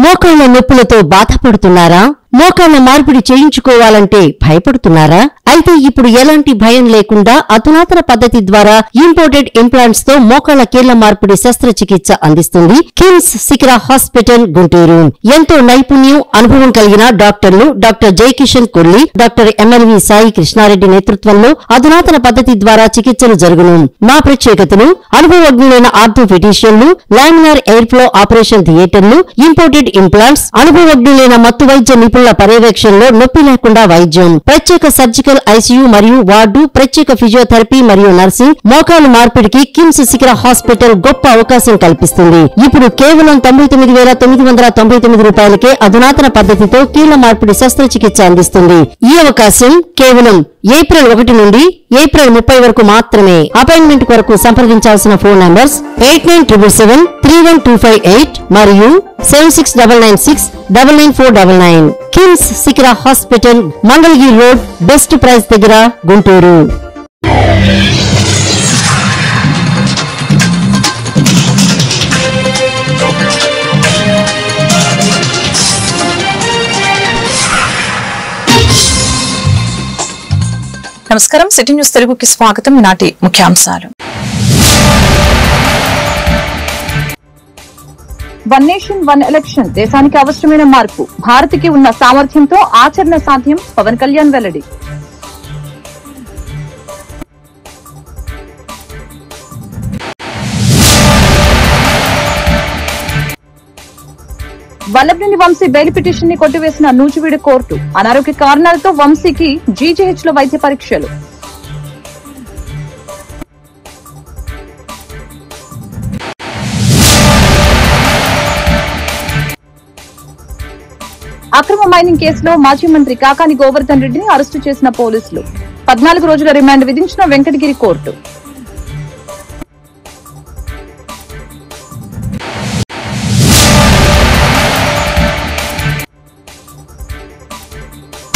మోకాళ్ల నొప్పులతో బాధపడుతున్నారా? మోకాళ్ల మార్పిడి చేయించుకోవాలంటే భయపడుతున్నారా? అయితే ఇప్పుడు ఎలాంటి భయం లేకుండా అధునాతన పద్ధతి ద్వారా ఇంపోర్టెడ్ ఇంప్లాంట్స్ తో మోకాళ్ల కీళ్ల మార్పిడి శస్త్రచికిత్స అందిస్తుంది కిమ్స్ శిఖర హాస్పిటల్ గుంటూరు. ఎంతో నైపుణ్యం, అనుభవం కలిగిన డాక్టర్లు doctor Jayakishan Kolli, doctor MLV Sai Krishna Reddy నేతృత్వంలో అధునాతన పద్ధతి ద్వారా చికిత్సలు జరుగును. మా ప్రత్యేకతలు: అనుభవజ్ఞులైన ఆర్థోపెడిషియన్లు, లామినార్ ఎయిర్ ఫ్లో ఆపరేషన్ థియేటర్లు, ఇంపోర్టెడ్ ఇంప్లాంట్స్, అనుభవజ్ఞులైన మత్తు వైద్య నిపుణుల పర్యవేక్షణలో నొప్పి లేకుండా వైద్యం, ప్రత్యేక సర్జికల్ ఐసీయూ మరియు వార్డు, ప్రత్యేక ఫిజియోథెరపీ మరియు నర్సింగ్. మోకాలు మార్పిడికి కిమ్స్ శిఖర హాస్పిటల్ గొప్ప అవకాశం కల్పిస్తుంది. ఇప్పుడు కేవలం 99,999 రూపాయలకే అధునాతన పద్ధతితో కీళ్ల మార్పిడి శస్త్రచికిత్స అందిస్తుంది. ఈ అవకాశం కేవలం ఏప్రిల్ 1 నుండి ఏప్రిల్ 30 వరకు మాత్రమే. అపాయింట్మెంట్ కొరకు సంప్రదించాల్సిన ఫోన్ నంబర్స్ 8977731258 మరియు 7699699499. కిమ్స్ శిఖర hospital, Mangalagiri road, best price దగ్గర, గుంటూరు. నమస్కారం. సిటీ న్యూస్ తెలుగుకి స్వాగతం. నాటి ముఖ్యాంశాలు: వన్ నేషన్ వన్ ఎలక్షన్ దేశానికి అవసరమైన మార్పు, భారత్కి ఉన్న సామర్థ్యంతో ఆచరణ సాధ్యం, పవన్ కళ్యాణ్ వెల్లడి. వల్లభనేని వంశీ బెయిల్ పిటిషన్ ని కొట్టివేసిన నూజివీడు కోర్టు. అనారోగ్య కారణాలతో వంశీకి జీజీహెచ్ లో వైద్య పరీక్షలు. అక్రమ మైనింగ్ కేసులో మాజీ మంత్రి కాకాని గోవర్ధన్ రెడ్డిని అరెస్టు చేసిన పోలీసులు. 14 రోజుల రిమాండ్ విధించిన వెంకటగిరి కోర్టు.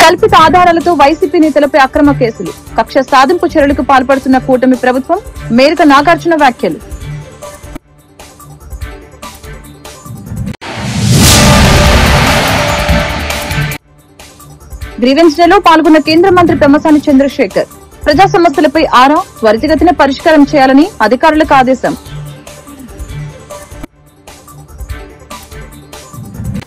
కల్పిత ఆధారాలతో వైసీపీ నేతలపై అక్రమ కేసులు, కక్ష సాధింపు చర్యలకు పాల్పడుతున్న కూటమి ప్రభుత్వం, మేరక నాగార్జున వ్యాఖ్యలు. గ్రీవెన్స్ డేలో పాల్గొన్న కేంద్ర మంత్రి పెమ్మసాని చంద్రశేఖర్. ప్రజా సమస్యలపై ఆరా, త్వరితగతిన పరిష్కారం చేయాలని అధికారులకు ఆదేశం.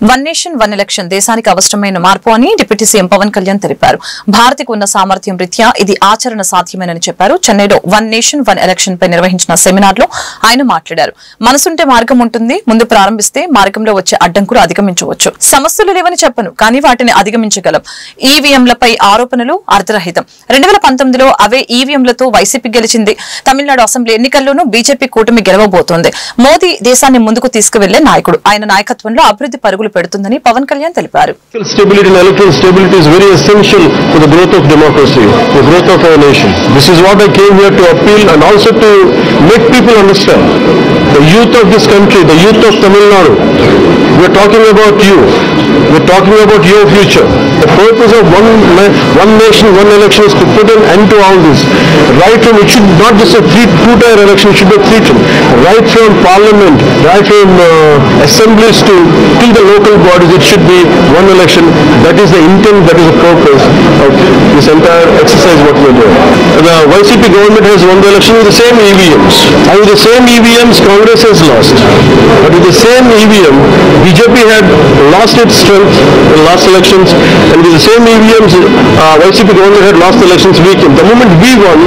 వన్ నేషన్ వన్ ఎలక్షన్ దేశానికి అవసరమైన మార్పు అని డిప్యూటీ సీఎం పవన్ కళ్యాణ్ తెలిపారు. భారత్కు ఉన్న సామర్థ్యం రీత్యా ఇది ఆచరణ సాధ్యమేనని చెప్పారు. చెన్నైలో వన్ నేషన్ వన్ ఎలక్షన్ పై నిర్వహించిన సెమినార్ లో ఆయన మాట్లాడారు. మనసుంటే మార్గం ఉంటుంది, ముందు ప్రారంభిస్తే మార్గంలో వచ్చే అడ్డంకులు అధిగమించవచ్చు. సమస్యలు లేవని చెప్పను, కానీ వాటిని అధిగమించగలం. ఈవీఎంలపై ఆరోపణలు అర్ధరహితం. 2019లో అవే ఈవీఎంలతో వైసీపీ గెలిచింది. తమిళనాడు అసెంబ్లీ ఎన్నికల్లోనూ బీజేపీ కూటమి గెలవబోతోంది. మోదీ దేశాన్ని ముందుకు తీసుకువెళ్లే నాయకుడు. ఆయన నాయకత్వంలో అభివృద్ధి పరుగులు పెడుతుందని పవన్ కళ్యాణ్ తెలిపారు. Stability and electoral stability is very essential for the growth of democracy, the growth of our nation. This is what I came here to appeal and also to make people understand. The youth of this country, the youth of Tamil Nadu, we are talking about you. We are talking about your future. The purpose of one nation, one election is to put an end to all this. Right from, it should not just a two-tier election, it should be three-tier. Right from parliament, right from assemblies to the local bodies, it should be one election. That is the intent, that is the purpose of this entire exercise what we are doing. The YCP government has won the election with the same EVMs. And with the same EVMs, Congress has lost. But with the same EVM, BJP had lost its strength in last elections, and with the same EVMs, YCP government had lost the elections weekend. The moment we won,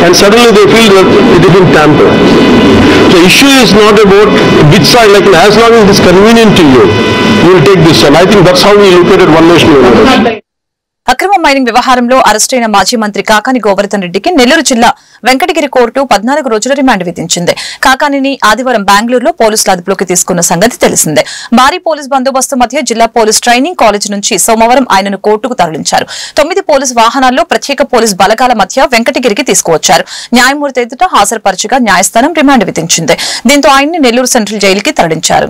and suddenly they feel that it has been tampered. The issue is not about which side, like as long as it is convenient to you, we will take this, and I think that's how we look at it, one nation, one election. అక్రమ mining వ్యవహారంలో అరెస్టైన మాజీ మంత్రి కాకాని గోవర్ధన్ రెడ్డికి నెల్లూరు జిల్లా Venkatagiri court 14 రోజుల remand విధించింది. కాకానిని ఆదివారం బెంగళూరులో పోలీసుల అదుపులోకి తీసుకున్న సంగతి తెలిసిందే. భారీ పోలీస్ బందోబస్తు మధ్య జిల్లా పోలీస్ ట్రైనింగ్ కాలేజ్ నుంచి సోమవారం ఆయనను కోర్టుకు తరలించారు. 9 పోలీసు వాహనాల్లో ప్రత్యేక పోలీస్ బలగాల మధ్య వెంకటగిరికి తీసుకువచ్చారు. న్యాయమూర్తి ఎదుట హాజరుపరచగా న్యాయస్థానం రిమాండ్ విధించింది. దీంతో ఆయన్ని నెల్లూరు సెంట్రల్ జైలుకి తరలించారు.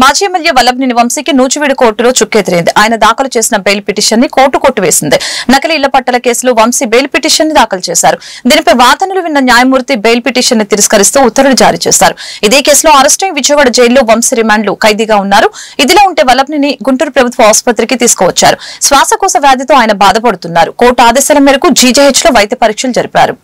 మాజీ ఎమ్మెల్యే వల్లభనేని వంశీకి నూజివీడు కోర్టులో చుక్కెదిరింది. ఆయన దాఖలు చేసిన బెయిల్ పిటిషన్ ని కోర్టు కొట్టివేసింది. నకిలీ ఇళ్ల పట్టాల కేసులో వంశీ బెయిల్ పిటిషన్ ని దాఖలు చేశారు. దీనిపై వాదనలు విన్న న్యాయమూర్తి బెయిల్ పిటిషన్ ని తిరస్కరిస్తూ ఉత్తర్వులు జారీ చేశారు. ఇదే కేసులో అరెస్టై విజయవాడ జైల్లో వంశీ రిమాండ్లు ఖైదీగా ఉన్నారు. ఇదిలా ఉంటే వల్లభనేని గుంటూరు ప్రభుత్వ ఆసుపత్రికి తీసుకువచ్చారు. శ్వాసకోశ వ్యాధితో ఆయన బాధపడుతున్నారు. కోర్టు ఆదేశాల మేరకు జీజీహెచ్ లో వైద్య పరీక్షలు జరిపారు.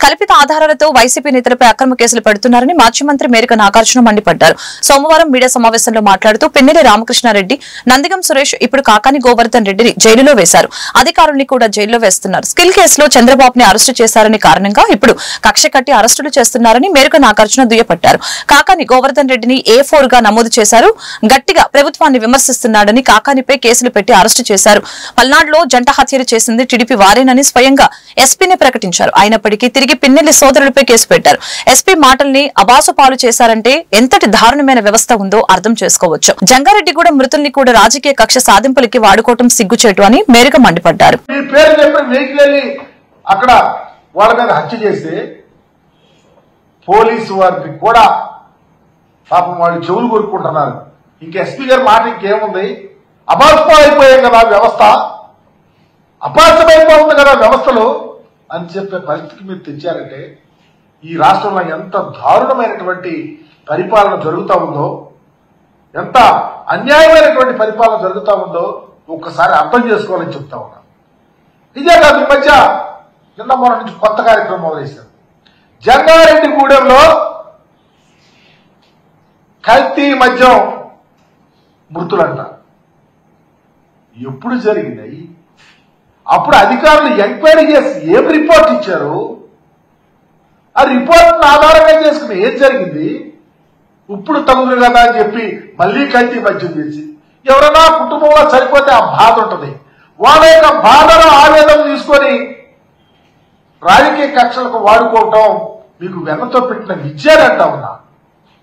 కల్పిత ఆధారాలతో వైసీపీ నేతలపై అక్రమ కేసులు పెడుతున్నారని మాజీ మంత్రి మేరక నాగార్జున మండిపడ్డారు. సోమవారం మీడియా సమావేశంలో మాట్లాడుతూ పిన్నెల్లి రామకృష్ణారెడ్డి, నందిగం సురేష్, ఇప్పుడు కాకాని గోవర్ధన్ రెడ్డిని జైలులో వేశారు. అధికారుల్ని కూడా జైల్లో వేస్తున్నారు. స్కిల్ కేసులో చంద్రబాబుని అరెస్టు చేశారని కారణంగా ఇప్పుడు కక్ష కట్టి అరెస్టులు చేస్తున్నారని మేరక నాగార్జున దుయ్యపట్టారు. కాకాని గోవర్ధన్ రెడ్డిని A4 గా నమోదు చేశారు. గట్టిగా ప్రభుత్వాన్ని విమర్శిస్తున్నాడని కాకానిపై కేసులు పెట్టి అరెస్టు చేశారు. పల్నాడులో జంట హత్యలు చేసింది టీడీపీ వారేనని స్వయంగా ఎస్పీని ప్రకటించారు. అయినప్పటికీ తిరిగి పిన్నెల్లి సోదరులపై కేసు పెట్టారు. ఎస్పీ మాటల్ని అబాసుపాలు చేశారంటే ఎంతటి దారుణమైన వ్యవస్థ ఉందో అర్థం చేసుకోవచ్చు. జంగారెడ్డి కూడా మృతుల్ని కూడా రాజకీయ కక్ష సాధింపులకి వాడుకోవటం సిగ్గుచేటు అని మేరక మండిపడ్డారు. అక్కడ వాళ్ళ మీద హత్య చేస్తే పోలీసు వారికి కూడా పాపం వాళ్ళు చెవులు కొరుక్కుంటున్నారు. ఇంక ఎస్పీ గారి మాట ఇంకేముంది? అబాసుపాలైపోయాం కదా వ్యవస్థ, అపాసమైపోతుంది కదా వ్యవస్థలో అని చెప్పే పరిస్థితికి మీరు తెచ్చారంటే ఈ రాష్ట్రంలో ఎంత దారుణమైనటువంటి పరిపాలన జరుగుతూ ఉందో, ఎంత అన్యాయమైనటువంటి పరిపాలన జరుగుతూ ఉందో ఒక్కసారి అర్థం చేసుకోవాలని చెప్తా ఉన్నాను. ఇదే కాదు, ఈ మధ్య నిన్న మొన్న నుంచి కొత్త కార్యక్రమం మొదలైశారు. జంగారెడ్డి గూడెంలో కల్తీ మద్యం మృతులంట. ఎప్పుడు జరిగినాయి? అప్పుడు అధికారులు ఎంక్వైరీ చేసి ఏం రిపోర్ట్ ఇచ్చారు? ఆ రిపోర్ట్ ఆధారంగా చేసుకుని ఏం జరిగింది? ఇప్పుడు తగులు కదా అని చెప్పి మళ్లీ కల్తీ మద్యం చేసి ఎవరైనా కుటుంబంలో చనిపోతే ఆ బాధ ఉంటుంది. వాళ్ళ యొక్క బాధను ఆవేదన తీసుకొని రాజకీయ కక్షలకు వాడుకోవటం మీకు వెన్నతో పెట్టిన విద్యారంటా ఉన్నా.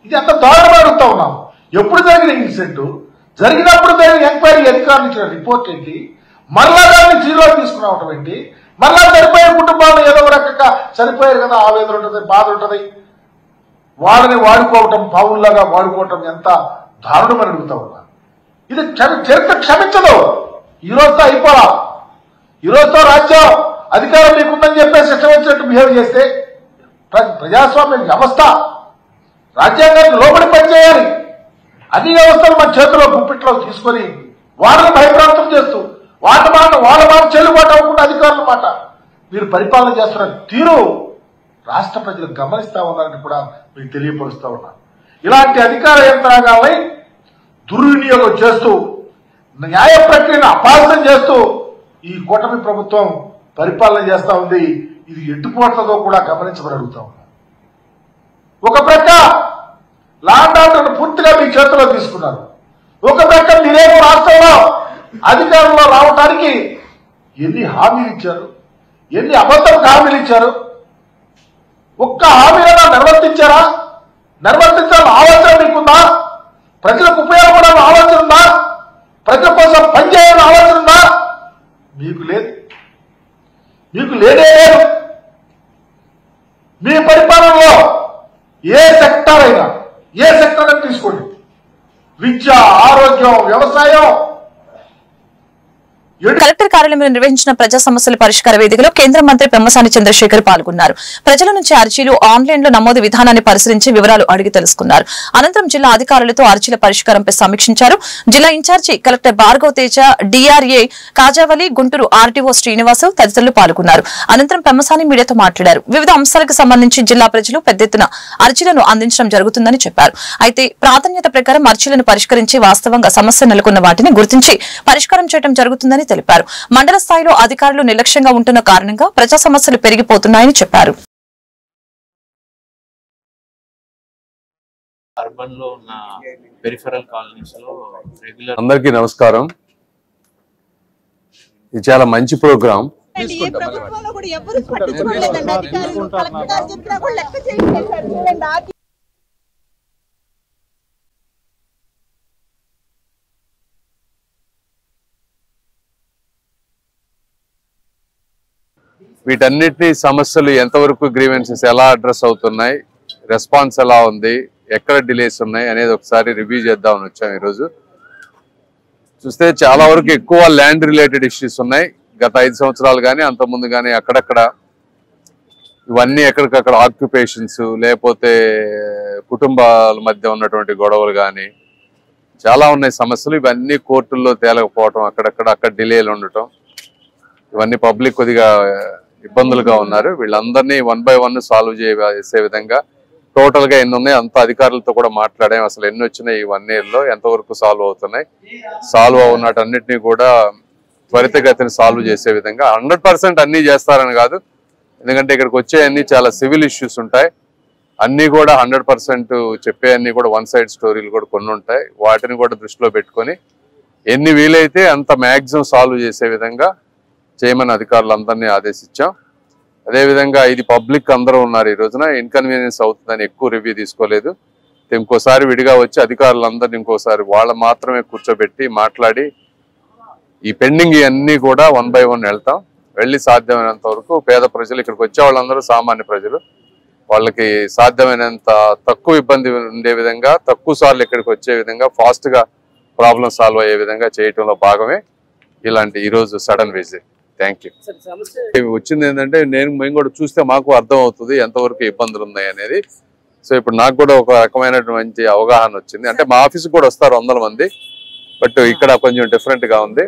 ఇది ఎంత దారుణం అడుగుతా ఉన్నాం. ఎప్పుడు జరిగిన ఇన్సిడెంట్? జరిగినప్పుడు జరిగిన ఎంక్వైరీ అధికారులు ఇచ్చిన రిపోర్ట్ ఏంటి? మరలా దాన్ని జీరో తీసుకురావటం ఏంటి? మరలా చనిపోయే కుటుంబాలను ఏదో రకంగా చనిపోయారు కదా, ఆవేదన ఉంటుంది, బాధ ఉంటుంది. వాళ్ళని వాడుకోవటం, పావుల్లాగా వాడుకోవటం ఎంత దారుణమని అడుగుతా ఉన్నా. ఇది చరిత్ర క్షమించదు. ఈ రోజుతో అయిపోలా. ఈ రోజుతో రాజ్యం అధికారం మీకుందని చెప్పేసి ఇష్టం వచ్చినట్టు బిహేవ్ చేస్తే ప్రజాస్వామ్య వ్యవస్థ రాజ్యాంగానికి లోబడి పనిచేయాలి. అన్ని వ్యవస్థలు మన చేతిలో గుప్పిట్లో తీసుకొని వాళ్ళని భయప్రాంతం చేస్తూ వాళ్ళ మాట చెల్లుబాటు అవ్వకుండా అధికారుల మాట మీరు పరిపాలన చేస్తున్న తీరు రాష్ట్ర ప్రజలు గమనిస్తా ఉన్నారని కూడా మీకు తెలియపరుస్తా ఉన్నాను. ఇలాంటి అధికార యంత్రాంగాల్ని దుర్వినియోగం చేస్తూ న్యాయ ప్రక్రియను అపార్థం చేస్తూ ఈ కూటమి ప్రభుత్వం పరిపాలన చేస్తా ఉంది. ఇది ఎట్టుపోట్లతో కూడా గమనించమని అడుగుతా ఉన్నాం. ఒక ప్రక్క లా అండ్ ఆర్డర్ను పూర్తిగా మీ చేతిలో తీసుకున్నారు. ఒక ప్రక్క మీరేమో రాష్ట్రంలో అధికారంలో రావడానికి ఎన్ని హామీలు ఇచ్చారు, ఎన్ని అబద్ధపు హామీలు ఇచ్చారు, ఒక్క హామీలను నిర్వర్తించారా? నిర్వర్తించాలని ఆలోచన మీకుందా? ప్రజలకు ఉపయోగపడాలని ఆలోచన ఉందా? ప్రజల కోసం పనిచేయాలని ఆలోచన ఉందా? మీకు లేదు, మీకు లేనే లేదు. మీ పరిపాలనలో ఏ సెక్టార్ అయినా, ఏ సెక్టర్ అయినా తీసుకోండి, విద్య, ఆరోగ్యం, వ్యవసాయం. కలెక్టర్ కార్యాలయంలో నిర్వహించిన ప్రజా సమస్యల పరిష్కార వేదికలో కేంద్ర మంత్రి పెమ్మసాని చంద్రశేఖర్ పాల్గొన్నారు. ప్రజల నుంచి అర్జీలు ఆన్లైన్ లో నమోదు విధానాన్ని పరిశీలించి వివరాలు అడిగి తెలుసుకున్నారు. అనంతరం జిల్లా అధికారులతో అర్జీల పరిష్కారంపై సమీక్షించారు. జిల్లా incharge collector Bhargav Teja, DRA Kajavali, Guntur RTO Srinivasu తదితరులు పాల్గొన్నారు. అనంతరం పెమ్మసాని మీడియాతో మాట్లాడారు. వివిధ అంశాలకు సంబంధించి జిల్లా ప్రజలు పెద్ద ఎత్తున అర్జీలను అందించడం జరుగుతుందని చెప్పారు. అయితే ప్రాధాన్యత ప్రకారం అర్జీలను పరిష్కరించి వాస్తవంగా సమస్య నెలకొన్న వాటిని గుర్తించి పరిష్కారం చేయడం జరుగుతుందని తెలిపారు. మండల స్థాయిలో అధికారులు నిర్లక్ష్యంగా ఉంటున్న కారణంగా ప్రజా సమస్యలు పెరిగిపోతున్నాయని చెప్పారు. అర్బన్ లో ఉన్న పెరిఫెరల్ కాలనీస్ లో రెగ్యులర్. అందరికీ నమస్కారం. ఇది చాలా మంచి ప్రోగ్రామ్. వీటన్నిటి సమస్యలు ఎంతవరకు గ్రీవెన్సెస్ ఎలా అడ్రస్ అవుతున్నాయి, రెస్పాన్స్ ఎలా ఉంది, ఎక్కడ డిలేస్ ఉన్నాయి అనేది ఒకసారి రివ్యూ చేద్దామని వచ్చాం. ఈరోజు చూస్తే చాలా వరకు ఎక్కువ ల్యాండ్ రిలేటెడ్ ఇష్యూస్ ఉన్నాయి. గత 5 సంవత్సరాలు కానీ అంతకుముందు కానీ అక్కడక్కడ ఇవన్నీ ఎక్కడికక్కడ ఆక్యుపేషన్స్, లేకపోతే కుటుంబాల మధ్య ఉన్నటువంటి గొడవలు కానీ చాలా ఉన్నాయి సమస్యలు. ఇవన్నీ కోర్టుల్లో తేలకపోవటం, అక్కడ డిలేలు ఉండటం, ఇవన్నీ పబ్లిక్ కొద్దిగా ఇబ్బందులుగా ఉన్నారు. వీళ్ళందరినీ 1 by 1 సాల్వ్ చేసే విధంగా టోటల్ గా ఎన్ని ఉన్నాయి అంత అధికారులతో కూడా మాట్లాడాం. అసలు ఎన్ని వచ్చినాయి ఈ 1 year లో, ఎంతవరకు సాల్వ్ అవుతున్నాయి, సాల్వ్ అవునటన్నిటినీ కూడా త్వరితగతిని సాల్వ్ చేసే విధంగా 100% అన్ని చేస్తారని కాదు. ఎందుకంటే ఇక్కడికి వచ్చే అన్ని చాలా సివిల్ ఇష్యూస్ ఉంటాయి. అన్ని కూడా 100% చెప్పే అన్ని కూడా 1 side స్టోరీలు కూడా కొన్ని ఉంటాయి. వాటిని కూడా దృష్టిలో పెట్టుకొని ఎన్ని వీలైతే అంత మ్యాక్సిమం సాల్వ్ చేసే విధంగా చేయమని అధికారులందరినీ ఆదేశించాం. అదేవిధంగా ఇది పబ్లిక్ అందరూ ఉన్నారు. ఈ రోజున ఇన్కన్వీనియన్స్ అవుతుందని ఎక్కువ రివ్యూ తీసుకోలేదు. ఇంకోసారి విడిగా వచ్చి అధికారులందరినీ ఇంకోసారి వాళ్ళ మాత్రమే కూర్చోబెట్టి మాట్లాడి ఈ పెండింగ్ ఇవన్నీ కూడా 1 by 1 వెళ్తాం. వెళ్ళి సాధ్యమైనంత వరకు పేద ప్రజలు, ఇక్కడికి వచ్చే వాళ్ళందరూ సామాన్య ప్రజలు, వాళ్ళకి సాధ్యమైనంత తక్కువ ఇబ్బంది ఉండే విధంగా, తక్కువ సార్లు ఇక్కడికి వచ్చే విధంగా, ఫాస్ట్ గా ప్రాబ్లం సాల్వ్ అయ్యే విధంగా చేయటంలో భాగమే ఇలాంటి ఈరోజు సడన్ విజిట్. Thank you. వచ్చింది ఏంటంటే మేము కూడా చూస్తే మాకు అర్థం అవుతుంది ఎంతవరకు ఇబ్బందులు ఉన్నాయి అనేది. సో ఇప్పుడు నాకు కూడా ఒక రకమైనటువంటి అవగాహన వచ్చింది. అంటే మా ఆఫీస్కి కూడా వస్తారు 100 మంది, బట్ ఇక్కడ కొంచెం డిఫరెంట్ గా ఉంది.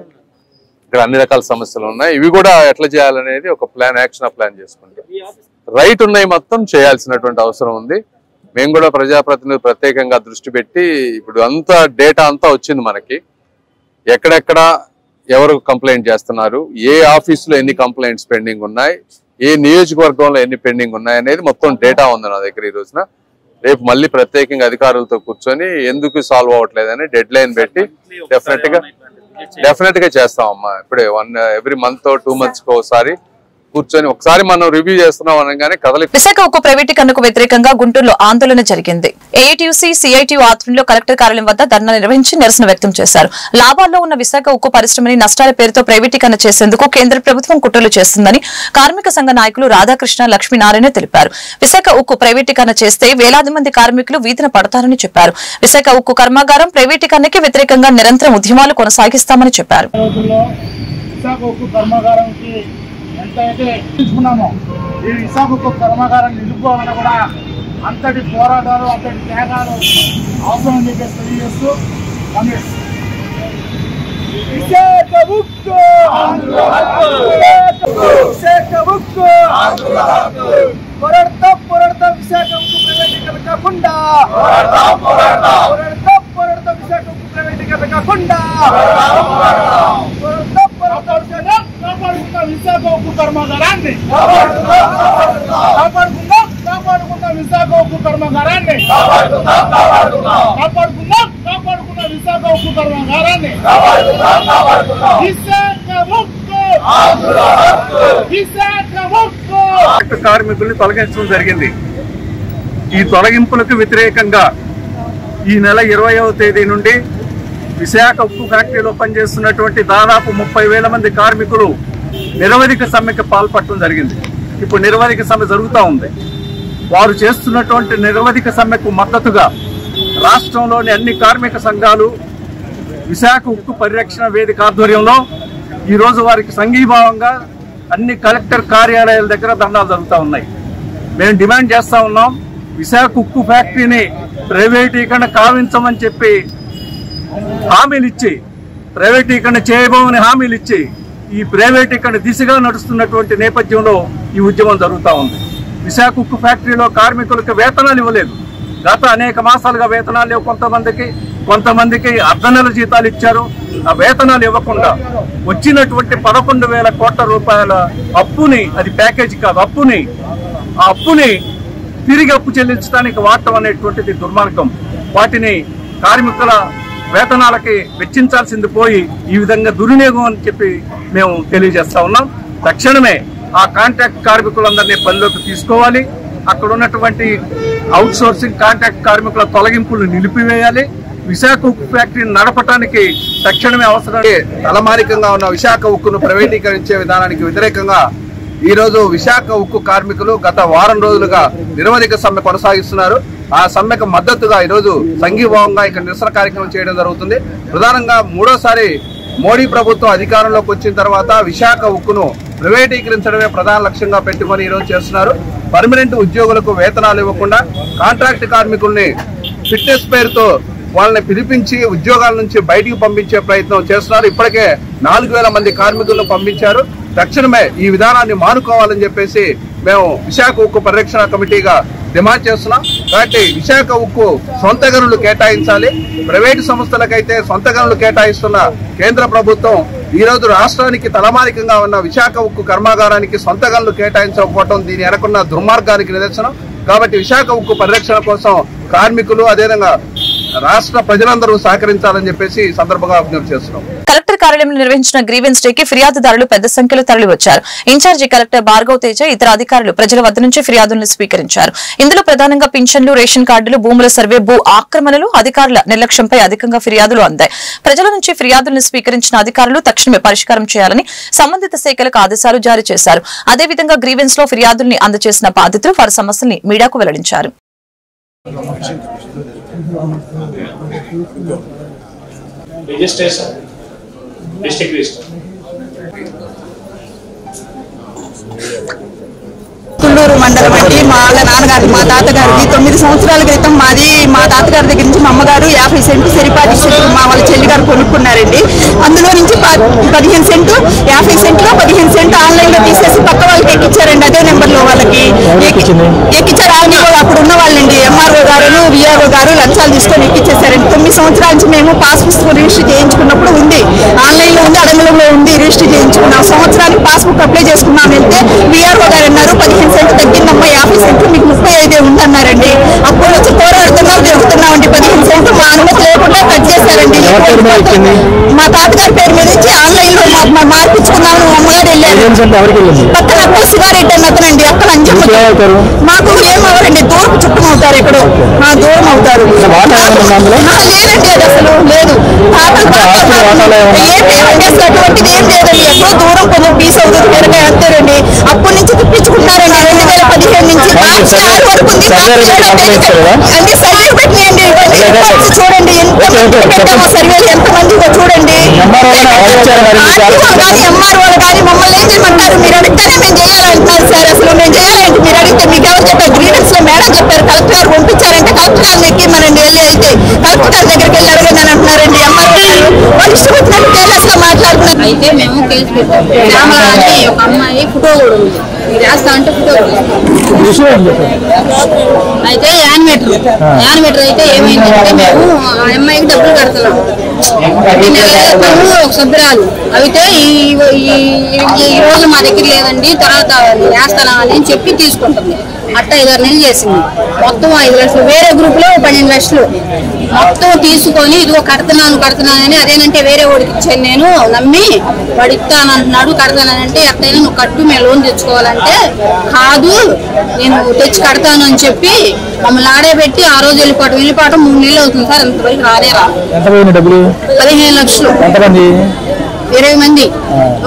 ఇక్కడ అన్ని రకాల సమస్యలు ఉన్నాయి. ఇవి కూడా ఎట్లా చేయాలనేది ఒక యాక్షన్ ప్లాన్ చేసుకుంటాం. రైట్ ఉన్నాయి మొత్తం చేయాల్సినటువంటి అవసరం ఉంది. మేము కూడా ప్రజాప్రతినిధులు ప్రత్యేకంగా దృష్టి పెట్టి ఇప్పుడు అంతా డేటా అంతా వచ్చింది మనకి. ఎక్కడెక్కడ ఎవరు కంప్లైంట్ చేస్తున్నారు, ఏ ఆఫీసులో ఎన్ని కంప్లైంట్స్ పెండింగ్ ఉన్నాయి, ఏ నియోజకవర్గంలో ఎన్ని పెండింగ్ ఉన్నాయి అనేది మొత్తం డేటా ఉంది నా దగ్గర. ఈ రోజున రేపు మళ్ళీ ప్రత్యేకంగా అధికారులతో కూర్చొని ఎందుకు సాల్వ్ అవ్వట్లేదని డెడ్ లైన్ పెట్టి డెఫినెట్ గా చేస్తామమ్మా. ఇప్పుడే ఎవ్రీ మంత్ 2 months ఒకసారి కూర్చొని ఒకసారి మనం రివ్యూ చేస్తున్నాం అనగానే కదలి. విశాఖ ఉక్కు ప్రైవేటీకరణకు వ్యతిరేకంగా గుంటూరులో ఆందోళన జరిగింది. ఏఐటీయూసీ, సిఐటియు ఆధ్వర్యంలో కలెక్టర్ కార్యాలయం వద్ద ధర్నా నిర్వహించి నిరసన వ్యక్తం చేశారు. లాభాల్లో ఉన్న విశాఖ ఉక్కు పరిశ్రమని నష్టాల పేరుతో ప్రైవేటీకరణ చేసేందుకు కేంద్ర ప్రభుత్వం కుట్రలు చేస్తుందని కార్మిక సంఘ నాయకులు రాధాకృష్ణ, లక్ష్మీనారాయణ తెలిపారు. విశాఖ ఉక్కు ప్రైవేటీకరణ చేస్తే వేలాది మంది కార్మికులు వీధిన పడతారని చెప్పారు. విశాఖ ఉక్కు కర్మాగారం ప్రైవేటీకరణకి వ్యతిరేకంగా నిరంతరం ఉద్యమాలు కొనసాగిస్తామని చెప్పారు. ఎంతైతే తీసుకున్నామో ఈ విశాఖ ఉక్కు కర్మాగారాన్ని నిలుపుకోవాలని కూడా అంతటి పోరాటాలు, అంతటి త్యాగాలు అవసరం అని చెప్పేసి తెలియజేస్తూ విశాఖ ఉక్కు పోరాడతాం విశాఖ ఉక్కు ప్రైవేటీకరణ కాకుండా పోరాడతాం విశాఖ ఉక్కు ప్రైవేటీకరణ కాకుండా కాపాడుకుందాం విశాఖ ఉక్కు కర్మాగారాన్ని కాపాడుకుందాం విశాఖ ఉక్కు కర్మాగారాన్ని కాపాడుకుందాం విశాఖ ఉక్కు కర్మాగారాన్ని కార్మికుల్ని తొలగించడం జరిగింది. ఈ తొలగింపులకు వ్యతిరేకంగా ఈ నెల 20వ తేదీ నుండి విశాఖ ఉక్కు ఫ్యాక్టరీలో పనిచేస్తున్నటువంటి దాదాపు 30,000 మంది కార్మికులు నిరవధిక సమ్మెకు పాల్పడటం జరిగింది. ఇప్పుడు నిరవధిక సమ్మె జరుగుతూ ఉంది. వారు చేస్తున్నటువంటి నిరవధిక సమ్మెకు మద్దతుగా రాష్ట్రంలోని అన్ని కార్మిక సంఘాలు విశాఖ ఉక్కు పరిరక్షణ వేదిక ఆధ్వర్యంలో ఈరోజు వారికి సంఘీభావంగా అన్ని కలెక్టర్ కార్యాలయాల దగ్గర ధర్నాలు జరుగుతూ ఉన్నాయి. మేము డిమాండ్ చేస్తా ఉన్నాం, విశాఖ ఉక్కు ఫ్యాక్టరీని ప్రైవేటీకరణ కావించమని చెప్పి హామీలు ఇచ్చి, ప్రైవేటీకరణ చేయబోమని హామీలు ఇచ్చి ఈ ప్రైవేటీకరణ దిశగా నడుస్తున్నటువంటి నేపథ్యంలో ఈ ఉద్యమం జరుగుతూ ఉంది. విశాఖ ఉక్కు ఫ్యాక్టరీలో కార్మికులకు వేతనాలు ఇవ్వలేదు. గత అనేక మాసాలుగా వేతనాలు లేవు. కొంతమందికి అర్ధ నెల జీతాలు ఇచ్చారు. ఆ వేతనాలు ఇవ్వకుండా వచ్చినటువంటి 11,000 కోట్ల రూపాయల అప్పుని, అది ప్యాకేజీ కాదు, ఆ అప్పుని తిరిగి అప్పు చెల్లించడానికి వాడటం అనేటువంటిది దుర్మార్గం. వాటిని కార్మికుల వేతనాలకి వెచ్చించాల్సింది పోయి ఈ విధంగా దుర్వినియోగం అని చెప్పి మేము తెలియజేస్తా ఉన్నాం. తక్షణమే ఆ కాంట్రాక్ట్ కార్మికులందరినీ పనిలోకి తీసుకోవాలి. అక్కడ ఉన్నటువంటి అవుట్ సోర్సింగ్ కాంట్రాక్ట్ కార్మికుల తొలగింపులు నిలిపివేయాలి. విశాఖ ఉక్కు ఫ్యాక్టరీని నడపడానికి తక్షణమే అవసరం. తలమానికంగా ఉన్న విశాఖ ఉక్కును ప్రైవేటీకరించే విధానానికి వ్యతిరేకంగా ఈ రోజు విశాఖ ఉక్కు కార్మికులు గత వారం రోజులుగా నిరవధిక సమ్మె కొనసాగిస్తున్నారు. ఆ సమ్మెకు మద్దతుగా ఈరోజు సంఘీభావంగా ఇక్కడ నిరసన కార్యక్రమం చేయడం జరుగుతుంది. ప్రధానంగా మూడోసారి మోడీ ప్రభుత్వం అధికారంలోకి వచ్చిన తర్వాత విశాఖ ఉక్కును ప్రైవేటీకరించడమే ప్రధాన లక్ష్యంగా పెట్టుకుని ఈరోజు చేస్తున్నారు. పర్మనెంట్ ఉద్యోగులకు వేతనాలు ఇవ్వకుండా కాంట్రాక్ట్ కార్మికుల్ని ఫిట్నెస్ పేరుతో వాళ్ళని పిలిపించి ఉద్యోగాల నుంచి బయటికి పంపించే ప్రయత్నం చేస్తున్నారు. ఇప్పటికే 4,000 మంది కార్మికులను పంపించారు. తక్షణమే ఈ విధానాన్ని మానుకోవాలని చెప్పేసి మేము విశాఖ ఉక్కు పరిరక్షణ కమిటీగా డిమాండ్ చేస్తున్నాం. కాబట్టి విశాఖ ఉక్కు సొంత గనులు కేటాయించాలి. ప్రైవేటు సంస్థలకైతే సొంత గనులు కేటాయిస్తున్న కేంద్ర ప్రభుత్వం ఈ రోజు రాష్ట్రానికి తలమానికంగా ఉన్న విశాఖ ఉక్కు కర్మాగారానికి సొంత గనులు కేటాయించకపోవడం దీని వెనకున్న దుర్మార్గానికి నిదర్శనం. కాబట్టి విశాఖ ఉక్కు పరిరక్షణ కోసం కార్మికులు అదేవిధంగా రాష్ట్ర ప్రజలందరూ సహకరించాలని చెప్పేసి సందర్భంగా విజ్ఞప్తి చేస్తున్నాం. కలెక్టర్ కార్యాలయంలో నిర్వహించిన గ్రీవెన్స్ డే కి ఫిర్యాదుదారులు పెద్ద సంఖ్యలో తరలివచ్చారు. ఇన్ఛార్జి కలెక్టర్ భార్గవ్ తేజ ఇతర అధికారులు ప్రజల వద్ద నుంచి ఫిర్యాదులను స్వీకరించారు. ఇందులో ప్రధానంగా పింఛన్లు, రేషన్ కార్డులు, భూముల సర్వే, భూ ఆక్రమణలు, అధికారుల నిర్లక్ష్యంపై అధికంగా ఫిర్యాదులు అందాయి. ప్రజల నుంచి ఫిర్యాదులను స్వీకరించిన అధికారులు తక్షణమే పరిష్కారం చేయాలని సంబంధిత శాఖలకు ఆదేశాలు జారీ చేశారు. అదేవిధంగా గ్రీవెన్స్ లో ఫిర్యాదుల్ని అందజేసిన బాధితులు వారి సమస్యల్ని మీడియాకు వెల్లడించారు. రిజిస్ట్రేషన్ డిస్ట్రిక్ట్ రిజిస్టర్ తుళ్ళూరు మండలం అండి. మా నాన్నగారి మా తాతగారిది 9 సంవత్సరాల క్రితం మా తాతగారి దగ్గర నుంచి మా అమ్మగారు 50 సెంటు సరిపాటి చెట్లు మా వాళ్ళ చెల్లి గారు కొనుక్కున్నారండి. అందులో నుంచి 15 సెంటు 50 సెంట్లో 15 సెంటు ఆన్లైన్ లో తీసేసి పక్క వాళ్ళకి ఎక్కిచ్చారండి. అదే నెంబర్ లో వాళ్ళకి ఎక్కిచ్చారు. ఆయన అప్పుడు ఉన్న వాళ్ళండి ఎంఆర్ఓ గారు, విఆర్ఓ గారు లంచాలు తీసుకొని ఎక్కిచ్చేసారండి. 9 సంవత్సరాల నుంచి మేము పాస్ పుస్తకం రిజిస్టర్ చేయించుకున్నప్పుడు ఉంది, ఆన్లైన్ లో ఉంది, అడంగులలో ఉంది, రిజిస్టర్ చేయించుకున్నాం. సంవత్సరానికి పాస్బుక్ అప్లై చేసుకున్నాం. వెళ్తే విఆర్ఓ గారు అన్నారు 15 సెంటు తగ్గిందమ్మా, 50 సెంట్లు మీకు 35 ఉందన్నారండి. అప్పుడు వచ్చి పోరాడుతున్నాం, జరుగుతున్నామండి. 15 సెంట్లు మా అనుమతి లేకుండా కట్ చేశారండి. మా తాతగారి పేరు మీద నుంచి ఆన్లైన్ లో మార్పించుకున్నాము. అమ్మగారు వెళ్ళారు. పక్కన అక్కడ శివారెడ్డి అన్న అతనండి, అక్కడ అని చెప్పారు. మాకు ఏమవరండి, దూరం చుట్టం అవుతారు, ఎక్కడో దూరం అవుతారు. లేదండి, అది అసలు లేదు. అటువంటిది ఏం లేదండి. ఎక్కడో దూరం కొంచెం పీస్ అవుతుంది, పెరగా అంతేనండి. అప్పటి నుంచి తిప్పించుకుంటారండి. 2015 నుంచి మార్చి 6 వరకు ఉంది. అన్ని సర్వేలు పెట్టినాయండి. చూడండి ఎంతమంది పెట్టామో సర్వేలు, ఎంతమందిగా చూడండి. ఎంఆర్ఓలు కానీ మమ్మల్ని ఏం చేయమంటారు, మీరు అడిగితేనే మేము చేయాలంటున్నారు సార్. అసలు మేము చేయాలంటే మీరు అడిగితే మీకు ఎవరు చెప్పారు? గ్రీవెన్స్ లో మేడం చెప్పారు, కలెక్టర్ గారు పంపించారంటే కలెక్టర్ గారిని ఎక్కి మనం వెళ్తే కలెక్టర్ గారి దగ్గరికి వెళ్ళి అడగండి అని అంటున్నారండి. ఎంఆర్ఓ గారు వాళ్ళు ఇష్టం వచ్చినట్టు కేర్లెస్ గా మాట్లాడుతున్నారు. అయితే మేము కేసు పెట్టాం. శ్యామల అని ఒక అమ్మాయి ఫోటో కూడా ఉంది, మీరు వేస్తా అంటే ఫోటో అయితే యానిమేటర్ అయితే ఏమైందంటే మేము ఆ అమ్మాయికి డబ్బులు కడుతున్నాం. ఒక సభ్యురాలు అయితే ఈ రోజు మా దగ్గర లేదండి తర్వాత వేస్తానా అని చెప్పి తీసుకుంటుంది. అట్ట 5-6 నెలలు చేసింది. మొత్తం 5 లక్షలు, వేరే గ్రూప్ లో 12 లక్షలు మొత్తం తీసుకొని ఇదిగో కడుతున్నానని అదేనంటే వేరే వాడికి ఇచ్చాను నేను నమ్మి వాడు ఇస్తానంటున్నాడు కడతానంటే ఎట్టయినా నువ్వు కట్టు మేము లోన్ తెచ్చుకోవాలంటే కాదు నేను తెచ్చి కడతాను అని చెప్పి మమ్మల్ని ఆడేపెట్టి ఆ రోజు వెళ్ళిపోవటం 3 నెలలు అవుతుంది సార్. ఇంతవరకు రాలేరా 15 లక్షలు 20 మంది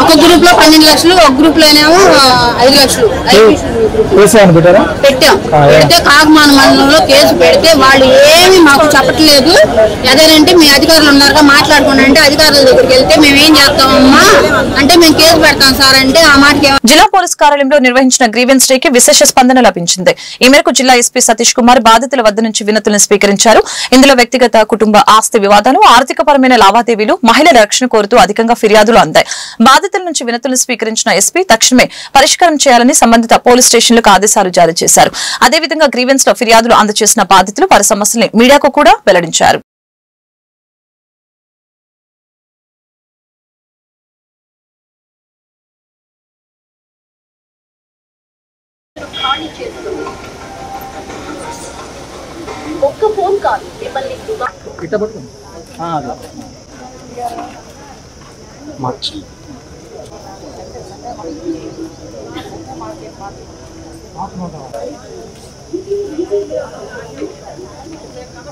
ఒక గ్రూప్ లో 12 లక్షలు, ఒక గ్రూప్ లోనేమో 5 లక్షలు పెట్టాం. పెడితే కాకమాన మండలంలో కేసు పెడితే వాళ్ళు ఏమి మాకు చెప్పట్లేదు. అదేనంటే మీ అధికారులు ఉన్నారుగా మాట్లాడుకున్నా అంటే అధికారుల దగ్గరికి వెళ్తే మేము ఏం చేస్తామమ్మా అంటే మేము కేసు పెడతాం సార్ అంటే ఆ మాటకి. జిల్లా పోలీస్ కార్యాలయంలో నిర్వహించిన గ్రీవెన్స్ డే కి విశేష స్పందన లభించింది. ఈ మేరకు జిల్లా ఎస్పీ సతీష్ కుమార్ బాధితుల వద్ద నుంచి వినతులను స్వీకరించారు. ఇందులో వ్యక్తిగత కుటుంబ ఆస్తి వివాదాలు, ఆర్థికపరమైన లావాదేవీలు, మహిళల రక్షణ కోరుతూ అధికంగా ఫిర్యాదులు అందాయి. బాధితుల నుంచి వినతులను స్వీకరించిన ఎస్పీ తక్షణమే పరిష్కారం చేయాలని సంబంధిత పోలీస్ స్టేషన్లకు ఆదేశాలు జారీ చేశారు. అదేవిధంగా గ్రీవెన్స్ లో ఫిర్యాదులు అందజేసిన బాధితులు వారి సమస్యల్ని మీడియాకు కూడా వెల్లడించారు. ఒక్క ఫోన్ కాల్ మిమ్మల్ని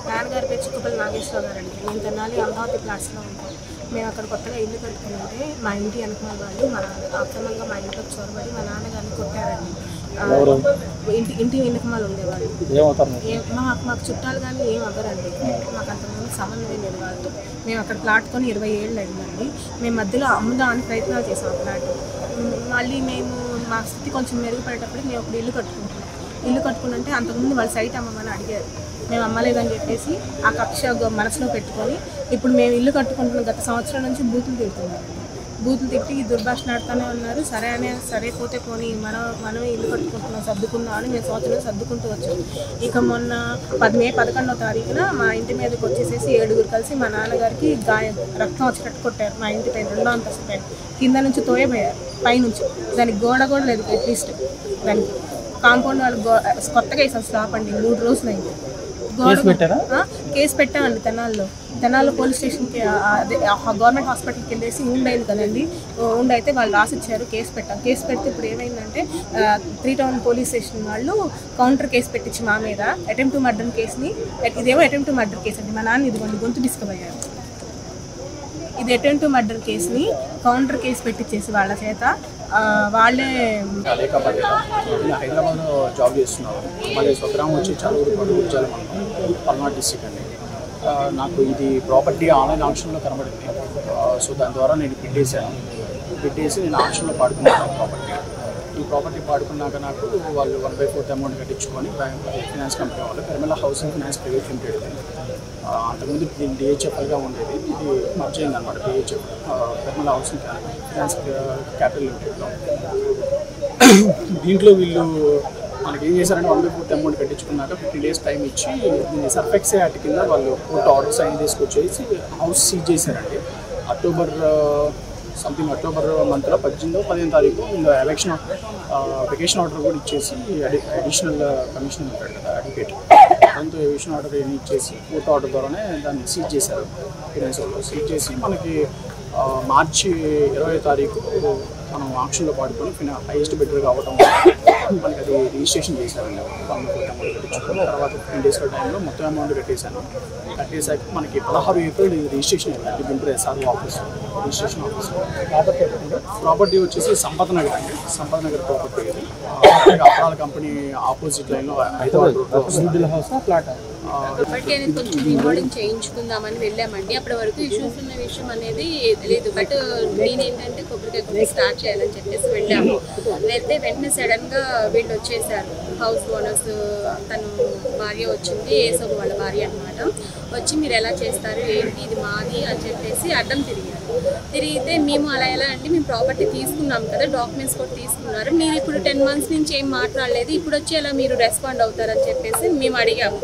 నాన్నగారి పేరు చిక్కుపల్లి నాగేశ్వర గారు అండి. నేను తెనాలి అమరావతి ప్లాట్స్లో ఉంటాను. మేము అక్కడ కొత్తగా ఇల్లు కట్టుకుంటే మా ఇంటి వెనకమాల వాళ్ళు అక్రమంగా మా ఇంట్లోకి చొరబడి మా నాన్నగారిని కొట్టారండి. ఇంటి వెనకమాలు ఉండేవాళ్ళు. మాకు చుట్టాలు కానీ ఏం అవ్వరండి. మాకు అంతకుముందు సంబంధం లేదు వాళ్ళతో. మేము అక్కడ ప్లాట్ కొని 20 ఏళ్ళు అయిందండి. మేము మధ్యలో అమ్ముదామని ప్రయత్నాలు చేసాం ఆ ప్లాట్. మళ్ళీ మేము మా స్థితి కొంచెం మెరుగుపడేటప్పుడు మేము ఒక ఇల్లు కట్టుకుంటున్నాం. ఇల్లు కట్టుకుంటే అంతకుముందు వాళ్ళ సైట్ అమ్మమని అడిగారు. మేము అమ్మలేదని చెప్పేసి ఆ కక్ష మనసులో పెట్టుకొని ఇప్పుడు మేము ఇల్లు కట్టుకుంటున్న గత సంవత్సరం నుంచి బూతులు తిడుతున్నాం. బూతులు తిట్టి దుర్భాషణ ఆడుతూనే ఉన్నారు. సరే పోతే పోనీ మనం ఇల్లు కట్టుకుంటున్నాం సర్దుకున్నాం అని మేము సంవత్సరం సర్దుకుంటూ వచ్చాం. ఇక మొన్న మే 11వ తారీఖున మా ఇంటి మీదకి వచ్చేసేసి 7గురు కలిసి మా నాన్నగారికి గాయం రక్తం వచ్చేటట్టు కొట్టారు. మా ఇంటి పైన 2వ అంతస్తు పైన కింద నుంచి తోయబోయారు పైనుంచి. దానికి గోడ కూడా లేదు అట్లీస్ట్. దానికి కాంపౌండ్ వాళ్ళు కొత్తగా వేసారు స్లాప్ అండి. 3 రోజులు అయింది. కేసు పెట్టామండి తెనాల్లో పోలీస్ స్టేషన్కి గవర్నమెంట్ హాస్పిటల్కి వెళ్ళేసి ఉండైంది కదండి. ఉండైతే వాళ్ళు రాసిచ్చారు. కేసు పెడితే ఇప్పుడు ఏమైందంటే 3 టౌన్ పోలీస్ స్టేషన్ వాళ్ళు కౌంటర్ కేసు పెట్టించి మా మీద అటెంప్ట్ టు మర్డర్ కేసుని, ఇదేమో అటెంప్ట్ టు మర్డర్ కేసు అండి. మా నాన్న ఇదిగోండి గొంతు డిస్కవ్ అయ్యారు. ఇది అటెంప్ట్ టు మర్డర్ కేసుని కౌంటర్ కేసు పెట్టించేసి వాళ్ళ చేత వాళ్ళే. హైదరాబాద్లో జాబ్ చేస్తున్నారు. మరి స్వగ్రామం వచ్చి చదువుకోవడం ఉద్యోగం పల్నాడు డిస్ట్రిక్ట్ అండి. నాకు ఇది ప్రాపర్టీ ఆన్లైన్ ఆప్షన్లో కనబడింది. సో దాని ద్వారా నేను పెట్టేసి నేను ఆప్షన్లో పాడుకున్నాను ఈ ప్రాపర్టీ పాడుకున్నాక నాకు వాళ్ళు 1/4 అమౌంట్ కట్టించుకొని ఫైనాన్స్ కంపెనీ వాళ్ళు Piramal housing finance private limited. అంతకుముందు దీన్ని డిహెచ్ఎఫ్గా ఉండేది. ఇది మర్జ్ అయింది అనమాట. DHF Piramal housing finance capital లిమిటెడ్లో. దీంట్లో వీళ్ళు మనకి ఏం చేశారంటే 1/4 అమౌంట్ కట్టించుకున్నాక 15 days టైం ఇచ్చి దీన్ని సర్ఫెక్స్ యాక్ట్ కింద వాళ్ళు కోర్టు ఆర్డర్ సైన్ తీసుకొచ్చేసి హౌస్ సీజ్ చేశారండి. అక్టోబర్ మంత్లో 15వ తారీఖు వెకేషన్ ఆర్డర్ కూడా ఇచ్చేసి అడిషనల్ కమిషనర్ ఉంటాడు కదా అడ్వకేట్, దాంతో వెకేషన్ ఆర్డర్ ఇచ్చేసి కోర్టు ఆర్డర్ ద్వారానే దాన్ని సీజ్ చేశారు. సీజ్ చేసి మనకి మార్చి 20వ తారీఖు మనం ఆక్షన్లో పాడుకొని హైయెస్ట్ బెటర్ కావడం మనకి అది రిజిస్ట్రేషన్ చేశారండి. 1/4 అమౌంట్ కట్టించుకుని తర్వాత 15 days టైంలో మొత్తం అమౌంట్ కట్టేశాక మనకి 16 ఏప్రిల్ రిజిస్ట్రేషన్ అయింది Guntur SRO office registration office. Property వచ్చేసి సంపద నగర్ అండి. సంపద నగర్ ప్రాపర్టీ ఇది. అప్రాల కంపెనీ ఆపోజిట్ లైన్లో హైదరాబాద్ ప్రాపర్టీ అనేది కొంచెం రికార్డింగ్ చేయించుకుందామని వెళ్ళామండి. అప్పటి వరకు ఇష్యూస్ ఉన్న విషయం అనేది తెలియదు. బట్ నేనేంటంటే కొబ్బరికాయ స్టార్ట్ చేయాలని చెప్పేసి వెళ్ళాము. వెళ్తే వెంటనే సడన్గా వీళ్ళు వచ్చేసారు. హౌస్ ఓనర్స్ తను భార్య వచ్చింది, ఏసోబు వాళ్ళ భార్య అనమాట. వచ్చి మీరు ఎలా చేస్తారు ఏంటి ఇది మాది అని చెప్పేసి అడ్డం తిరిగారు. తిరిగితే మేము అలా ఎలా అంటే మేము ప్రాపర్టీ తీసుకున్నాం కదా, డాక్యుమెంట్స్ కూడా తీసుకున్నారు, మీరు ఇప్పుడు 10 months నుంచి ఏం మాట్లాడలేదు, ఇప్పుడు వచ్చి ఎలా మీరు రెస్పాండ్ అవుతారని చెప్పేసి మేము అడిగాము.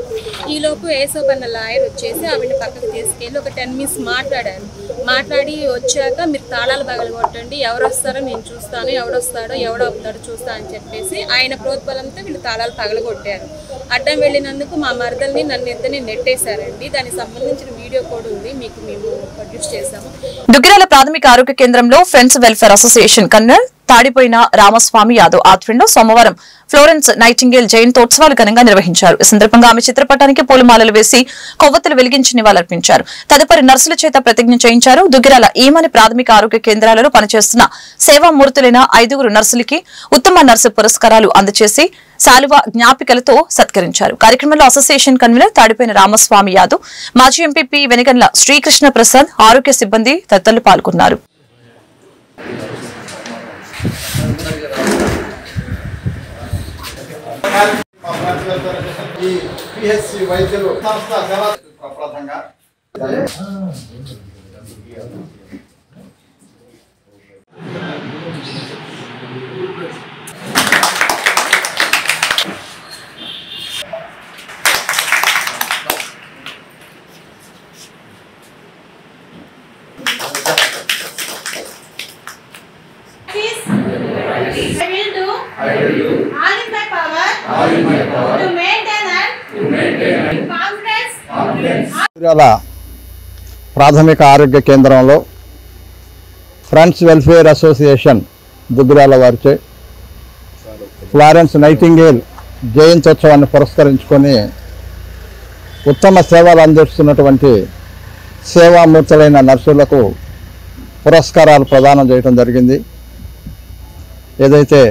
ఈలోపు ఏసోబ్ అన్న లాయర్ వచ్చేసి ఆవిడని పక్కకు తీసుకెళ్ళి ఒక 10 minutes మాట్లాడారు. మాట్లాడి వచ్చాక మీరు తాళాలు పగలగొట్టండి, ఎవరు వస్తారో నేను చూస్తాను, ఎవడొస్తాడో ఎవడవుతాడో చూస్తా అని చెప్పేసి ఆయన ప్రోద్బలంతో వీళ్ళు తాళాలు పగలగొట్టారు. అడ్డం వెళ్ళినందుకు మా మరదల్ని నన్ను ఇద్దరిని నెట్టేశారండి. దానికి సంబంధించిన వీడియో కూడా ఉంది, మీకు మేము ప్రొడ్యూస్ చేశాము. దుగ్గిరాల ప్రాథమిక ఆరోగ్య కేంద్రంలో friends welfare association convener తాడిపోయిన Ramaswamy Yadav ఆధ్వర్యంలో సోమవారం ఫ్లోరెన్స్ నైటింగేల్ జయంతోత్సవాలు ఘనంగా నిర్వహించారు. ఈ సందర్భంగా ఆమె చిత్రపటానికి పూలమాలలు వేసి కొవ్వొత్తులు వెలిగించి నివాళులర్పించారు. తదుపరి నర్సుల చేత ప్రతిజ్ఞ చేయించారు. దుగ్గిరాల ఈమని ప్రాథమిక ఆరోగ్య కేంద్రాలలో పనిచేస్తున్న సేవామూర్తులైన 5 నర్సులకి ఉత్తమ నర్సు పురస్కారాలు అందజేసి శాలువ జ్ఞాపికలతో సత్కరించారు. కార్యక్రమంలో అసోసియేషన్ కన్వీనర్ తాడిపోయిన రామస్వామి యాదవ్, మాజీ ఎంపీపీ వెనిగండ్ల శ్రీకృష్ణ ప్రసాద్, ఆరోగ్య సిబ్బంది తదితరులు పాల్గొన్నారు. ఈ పిహెచ్సి వైద్యులు సంస్థ సేవ ప్రప్రదంగా I will do all in my power to maintain and confidence. Duggirala ప్రాథమిక ఆరోగ్య కేంద్రంలో ఫ్రెండ్స్ వెల్ఫేర్ అసోసియేషన్ దుగ్గిరాల వారిచే ఫ్లోరెన్స్ నైటింగేల్ జయంతోత్సవాన్ని పురస్కరించుకొని ఉత్తమ సేవలు అందిస్తున్నటువంటి సేవామూర్తులైన నర్సులకు పురస్కారాలు ప్రదానం చేయడం జరిగింది. ఏదైతే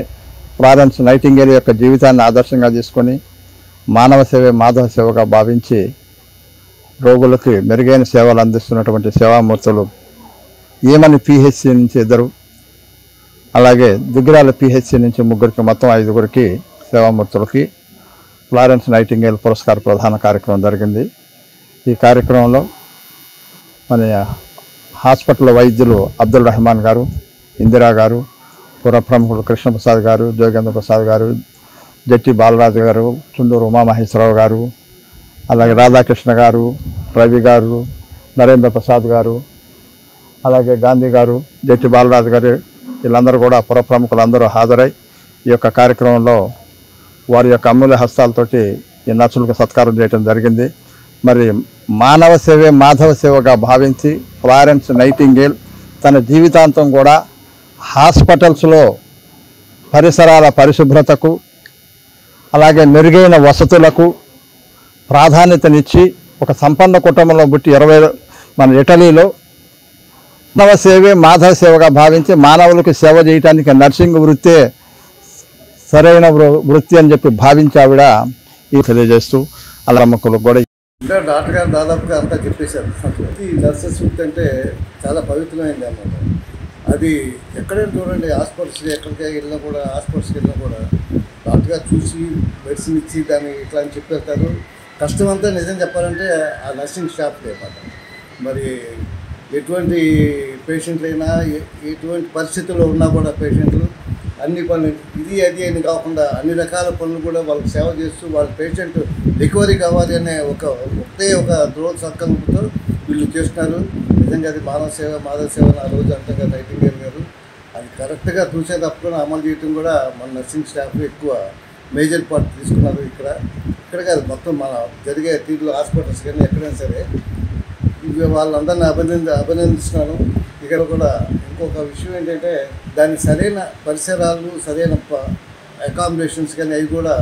ఫ్లోరెన్స్ నైటింగేల్ యొక్క జీవితాన్ని ఆదర్శంగా తీసుకొని మానవ సేవే మాధవ సేవగా భావించి రోగులకి మెరుగైన సేవలు అందిస్తున్నటువంటి సేవామూర్తులు ఈమని పిహెచ్సి నుంచి 2, అలాగే దుగ్గిరాల పిహెచ్సి నుంచి 3, మొత్తం 5 సేవామూర్తులకి ఫ్లోరెన్స్ నైటింగేల్ పురస్కార ప్రదాన కార్యక్రమం జరిగింది. ఈ కార్యక్రమంలో మన హాస్పిటల్ వైద్యులు అబ్దుల్ రెహమాన్ గారు, ఇందిరా గారు, పుర ప్రముఖులు కృష్ణప్రసాద్ గారు, జోగేంద్ర ప్రసాద్ గారు, జట్టి బాలరాజు గారు, చుండూరు ఉమామహేశ్వరరావు గారు, అలాగే రాధాకృష్ణ గారు, రవి గారు, నరేంద్ర ప్రసాద్ గారు, అలాగే గాంధీ గారు, జట్టి బాలరాజు గారు, వీళ్ళందరూ కూడా పుర ప్రముఖులందరూ హాజరై ఈ యొక్క కార్యక్రమంలో వారి యొక్క అమూల్య హస్తాలతోటి ఈ నర్సులకు సత్కారం చేయడం జరిగింది. మరి మానవ సేవే మాధవ సేవగా భావించి ఫ్లోరెన్స్ నైటింగేల్ తన జీవితాంతం కూడా హాస్పిటల్స్లో పరిసరాల పరిశుభ్రతకు, అలాగే మెరుగైన వసతులకు ప్రాధాన్యతనిచ్చి ఒక సంపన్న కుటుంబంలో పుట్టి మన ఇటలీలో మానవ సేవే మాధవ సేవగా భావించి మానవులకు సేవ చేయడానికి నర్సింగ్ వృత్తే సరైన వృత్తి అని చెప్పి భావించి ఆవిడ ఈ తెలియజేస్తూ అలమ్మకులకు కూడా ఇంకా డాక్టర్ గారు దాదాపుగా అంతా చెప్పేశారు. ఈ నర్సెస్ వృత్తి అంటే చాలా పవిత్రమైంది అన్నమాట. అది ఎక్కడైనా చూడండి, హాస్పిటల్స్కి ఎక్కడికి వెళ్ళినా కూడా, హాస్పిటల్స్కి వెళ్ళినా కూడా డాక్టర్ గారు చూసి మెడిసిన్ ఇచ్చి దాన్ని ఇట్లా అని చెప్పేస్తారు. కష్టం అంతా నిజం చెప్పాలంటే ఆ నర్సింగ్ స్టాఫ్కి అన్నమాట. మరి ఎటువంటి పేషెంట్లు అయినా ఎటువంటి పరిస్థితుల్లో ఉన్నా కూడా పేషెంట్లు అన్ని పనులు ఇది అది అని కాకుండా అన్ని రకాల పనులు కూడా వాళ్ళకి సేవ చేస్తూ వాళ్ళ పేషెంట్ రికవరీ కావాలి అనే ఒకటే దృఢ సంకల్పంతో వీళ్ళు చేస్తున్నారు. నిజంగా అది మానవ సేవ మాధవ సేవ ఆ రోజు అంతగా నైటింగేల్ గారు అది కరెక్ట్గా చూసే తప్పకుండా అమలు చేయడం కూడా మన నర్సింగ్ స్టాఫ్ ఎక్కువ మేజర్ పార్ట్ తీసుకున్నారు. ఇక్కడ కాదు, మొత్తం మన జరిగే తీరులో హాస్పిటల్స్ కానీ ఎక్కడైనా సరే వాళ్ళందరినీ అభినందిస్తున్నాను. ఇక్కడ కూడా ఇంకొక విషయం ఏంటంటే దానికి సరైన పరిసరాలు, సరైన అకామిడేషన్స్ కానీ అవి కూడా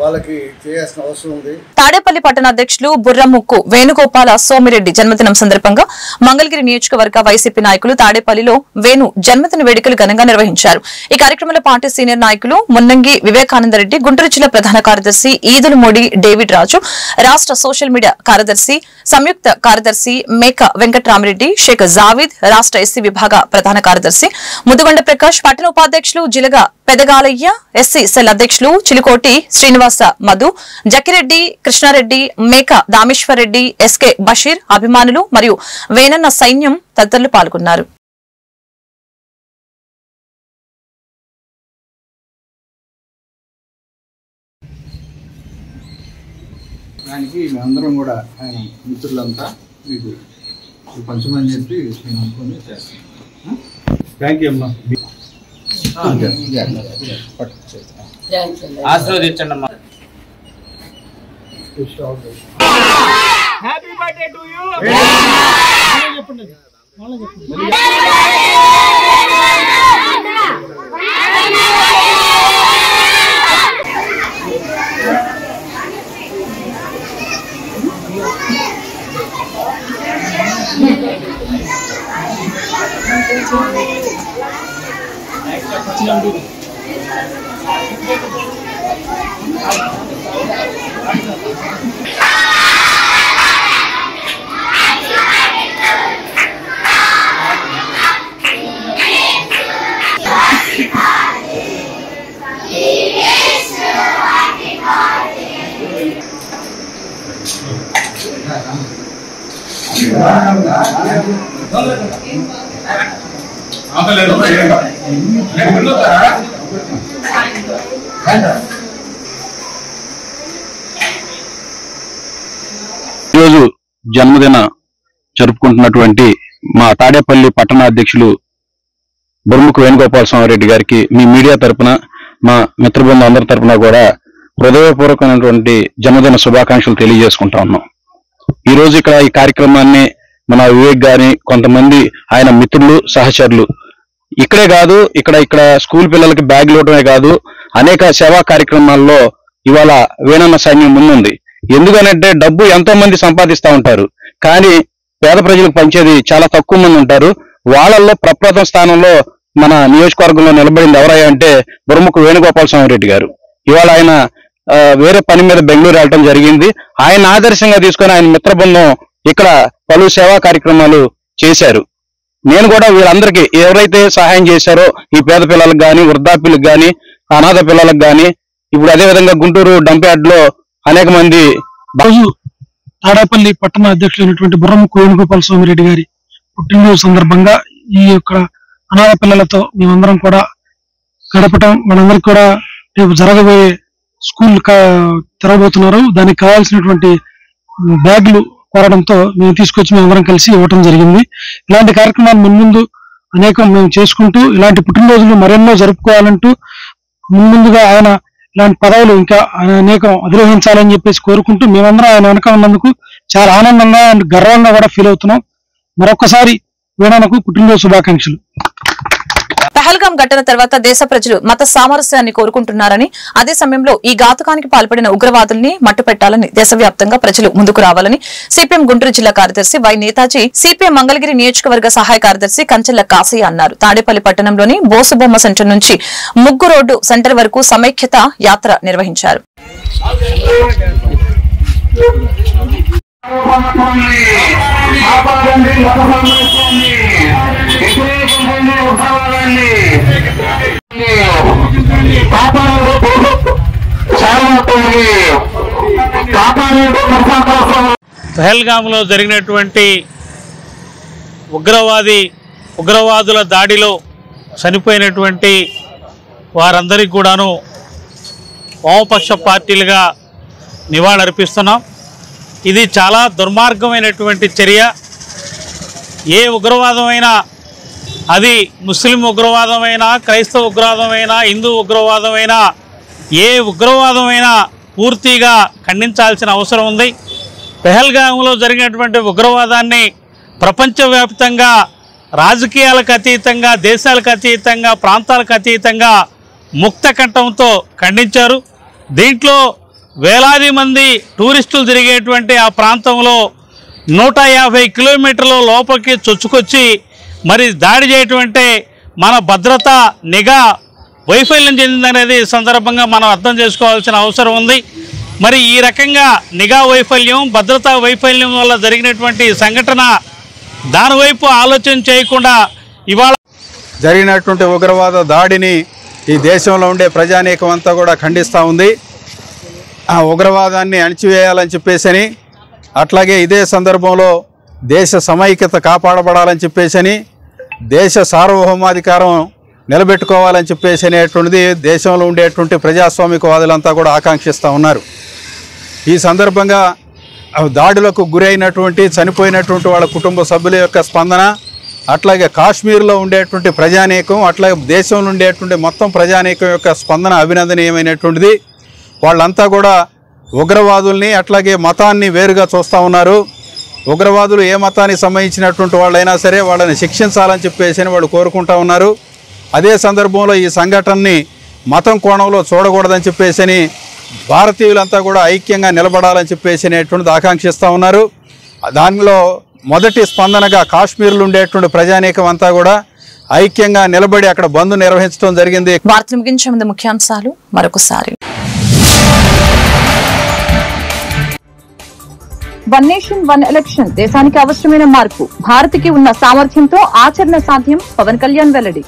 వాళ్ళకి చేయాల్సిన అవసరం ఉంది. తాడేపల్లి పట్టణ అధ్యక్షులు బుర్రముక్కు వేణుగోపాల సోమిరెడ్డి జన్మదినం సందర్భంగా మంగళగిరి నియోజకవర్గ వైసీపీ నాయకులు తాడేపల్లిలో వేణు జన్మదిన వేడుకలు ఘనంగా నిర్వహించారు. ఈ కార్యక్రమంలో పార్టీ సీనియర్ నాయకులు మున్నంగి వివేకానందరెడ్డి, గుంటూరు జిల్లా ప్రధాన కార్యదర్శి ఈదుల మోడి డేవిడ్ రాజు, రాష్ట్ర సోషల్ మీడియా కార్యదర్శి సంయుక్త కార్యదర్శి మేక వెంకట్రామరెడ్డి, షేక్ జావీద్, రాష్ట్ర ఎస్సీ విభాగ ప్రధాన కార్యదర్శి ముదుగొండ ప్రకాష్, పట్టణ ఉపాధ్యక్షులు జిలగా పెదగాలయ్య, ఎస్సీ సెల్ అధ్యక్షులు చిలుకోటి శ్రీనివాస మధు, జక్కిరెడ్డి, కృష్ణారెడ్డి, మేక దామేశ్వర్ రెడ్డి, ఎస్కే బషీర్, అభిమానులు మరియు వేనన్న సైన్యం తదితరులు పాల్గొన్నారు. దానికి మేమందరం కూడా ఆయన మిత్రులంతా మీకు పంచమని చెప్పి నేను అనుకుని చేస్తాను. థ్యాంక్ యూ అమ్మా. ఆశీర్వదించండి అమ్మా. Happy birthday to you. చెప్పండి. ఈరోజు జన్మదిన జరుపుకుంటున్నటువంటి మా తాడేపల్లి పట్టణ అధ్యక్షులు బొర్ముఖ వేణుగోపాల స్వామిరెడ్డి గారికి మీ మీడియా తరపున మా మిత్రబృందం అందరి తరపున కూడా హృదయపూర్వకమైనటువంటి జన్మదిన శుభాకాంక్షలు తెలియజేసుకుంటా ఉన్నాం. ఈ రోజు ఇక్కడ ఈ కార్యక్రమాన్ని మన వివేక్ గాని కొంతమంది ఆయన మిత్రులు సహచరులు ఇక్కడే కాదు ఇక్కడ స్కూల్ పిల్లలకి బ్యాగులు ఇవ్వడమే కాదు అనేక సేవా కార్యక్రమాల్లో ఇవాళ వేనన్న సైన్యం ముందుంది. ఎందుకనంటే డబ్బు ఎంతో మంది సంపాదిస్తూ ఉంటారు, కానీ పేద ప్రజలకు పంచేది చాలా తక్కువ మంది ఉంటారు. వాళ్ళల్లో ప్రప్రథమ స్థానంలో మన నియోజకవర్గంలో నిలబడింది ఎవరయ్యా అంటే బొర్ముఖ వేణుగోపాల స్వామిరెడ్డి గారు. ఇవాళ ఆయన వేరే పని మీద బెంగళూరు వెళ్ళడం జరిగింది. ఆయన ఆదర్శంగా తీసుకొని ఆయన మిత్ర బృందం ఇక్కడ పలు సేవా కార్యక్రమాలు చేశారు. నేను కూడా వీళ్ళందరికీ ఎవరైతే సహాయం చేశారో ఈ పేద పిల్లలకు కానీ, వృద్ధాప్యులకు కానీ, అనాథ పిల్లలకు కానీ, ఇప్పుడు అదేవిధంగా గుంటూరు డంప్యార్డ్లో అనేక మంది రోజు తాడేపల్లి పట్టణ అధ్యక్షులైనటువంటి బొర్ముఖ వేణుగోపాల స్వామిరెడ్డి గారి పుట్టినరోజు సందర్భంగా ఈ యొక్క అనాథ పిల్లలతో మేమందరం కూడా గడపటం, మనందరికి కూడా రేపు జరగబోయే స్కూల్ తెరవబోతున్నారు, దానికి కావాల్సినటువంటి బ్యాగులు కోరడంతో మేము తీసుకొచ్చి మేమందరం కలిసి ఇవ్వటం జరిగింది. ఇలాంటి కార్యక్రమాలు మున్ముందు అనేకం మేము చేసుకుంటూ ఇలాంటి పుట్టినరోజులు మరెన్నో జరుపుకోవాలంటూ ముందుగా ఆయన ఇలాంటి పదవులు ఇంకా అనేకం అధిరోహించాలని చెప్పేసి కోరుకుంటూ మేమందరం ఆయన వెనక ఉన్నందుకు చాలా ఆనందంగా గర్వంగా కూడా ఫీల్ అవుతున్నాం. మరొకసారి వేణన్నకు పుట్టినరోజు శుభాకాంక్షలు. పహల్గాం ఘటన తర్వాత దేశ ప్రజలు మత సామరస్యాన్ని కోరుకుంటున్నారని, అదే సమయంలో ఈ ఘాతుకానికి పాల్పడిన ఉగ్రవాదుల్ని మట్టుపెట్టాలని దేశవ్యాప్తంగా ప్రజలు ముందుకు రావాలని సిపిఎం గుంటూరు జిల్లా కార్యదర్శి వై నేతాజీ, సిపిఎం మంగళగిరి నియోజకవర్గ సహాయ కార్యదర్శి కంచెల్ల కాసయ్య అన్నారు. తాడేపల్లి పట్టణంలోని బోసుబొమ్మ సెంటర్ నుంచి ముగ్గు రోడ్డు సెంటర్ వరకు సమైక్యత యాత్ర నిర్వహించారు. పహల్గాంలో జరిగినటువంటి ఉగ్రవాదుల దాడిలో చనిపోయినటువంటి వారందరికీ కూడాను వామపక్ష పార్టీలుగా నివాళులర్పిస్తున్నాం. ఇది చాలా దుర్మార్గమైనటువంటి చర్య. ఏ ఉగ్రవాదమైనా, అది ముస్లిం ఉగ్రవాదమైనా, క్రైస్తవ ఉగ్రవాదమైనా, హిందూ ఉగ్రవాదమైనా, ఏ ఉగ్రవాదమైనా పూర్తిగా ఖండించాల్సిన అవసరం ఉంది. పహల్గాంలో జరిగినటువంటి ఉగ్రవాదాన్ని ప్రపంచవ్యాప్తంగా రాజకీయాలకు అతీతంగా, దేశాలకు అతీతంగా, ప్రాంతాలకు అతీతంగా ముక్త కంఠంతో ఖండించారు. దీంట్లో వేలాది మంది టూరిస్టులు తిరిగేటువంటి ఆ ప్రాంతంలో 150 కిలోమీటర్ల లోపలికి చొచ్చుకొచ్చి మరి దాడి చేయటమంటే మన భద్రత నిఘా వైఫల్యం చెందిందనేది సందర్భంగా మనం అర్థం చేసుకోవాల్సిన అవసరం ఉంది. మరి ఈ రకంగా నిఘా వైఫల్యం, భద్రతా వైఫల్యం వల్ల జరిగినటువంటి సంఘటన దానివైపు ఆలోచన చేయకుండా ఇవాళ జరిగినటువంటి ఉగ్రవాద దాడిని ఈ దేశంలో ఉండే ప్రజానీకం అంతా కూడా ఖండిస్తూ ఉంది. ఆ ఉగ్రవాదాన్ని అణిచివేయాలని చెప్పేసి, అట్లాగే ఇదే సందర్భంలో దేశ సమైక్యత కాపాడబడాలని చెప్పేసి, దేశ సార్వభౌమాధికారం నిలబెట్టుకోవాలని చెప్పేసి అనేటువంటిది దేశంలో ఉండేటువంటి ప్రజాస్వామికవాదులంతా కూడా ఆకాంక్షిస్తూ ఉన్నారు. ఈ సందర్భంగా దాడులకు గురైనటువంటి చనిపోయినటువంటి వాళ్ళ కుటుంబ సభ్యుల యొక్క స్పందన, అట్లాగే కాశ్మీర్లో ఉండేటువంటి ప్రజానీకం, అట్లాగే దేశంలో ఉండేటువంటి మొత్తం ప్రజానీకం యొక్క స్పందన అభినందనీయమైనటువంటిది. వాళ్ళంతా కూడా ఉగ్రవాదుల్ని అట్లాగే మతాన్ని వేరుగా చూస్తూ ఉన్నారు. ఉగ్రవాదులు ఏ మతానికి సంబంధించినటువంటి వాళ్ళైనా సరే వాళ్ళని శిక్షించాలని చెప్పేసి వాళ్ళు కోరుకుంటూ ఉన్నారు. అదే సందర్భంలో ఈ సంఘటనని మతం కోణంలో చూడకూడదని చెప్పేసి భారతీయులంతా కూడా ఐక్యంగా నిలబడాలని చెప్పేసి అనేటువంటిది ఆకాంక్షిస్తూ ఉన్నారు. దానిలో మొదటి స్పందనగా కాశ్మీర్లో ఉండేటువంటి ప్రజానీకం అంతా కూడా ఐక్యంగా నిలబడి అక్కడ బంద్ నిర్వహించడం జరిగింది. వార్తలు ముగించే ముందు ముఖ్యాంశాలు మరొకసారి. వన్ నేషన్ వన్ ఎలక్షన్ దేశానికి అవసరమైన మార్పు, భారత్కి ఉన్న సామర్థ్యంతో ఆచరణ సాధ్యం, పవన్ కళ్యాణ్ వెల్లడి.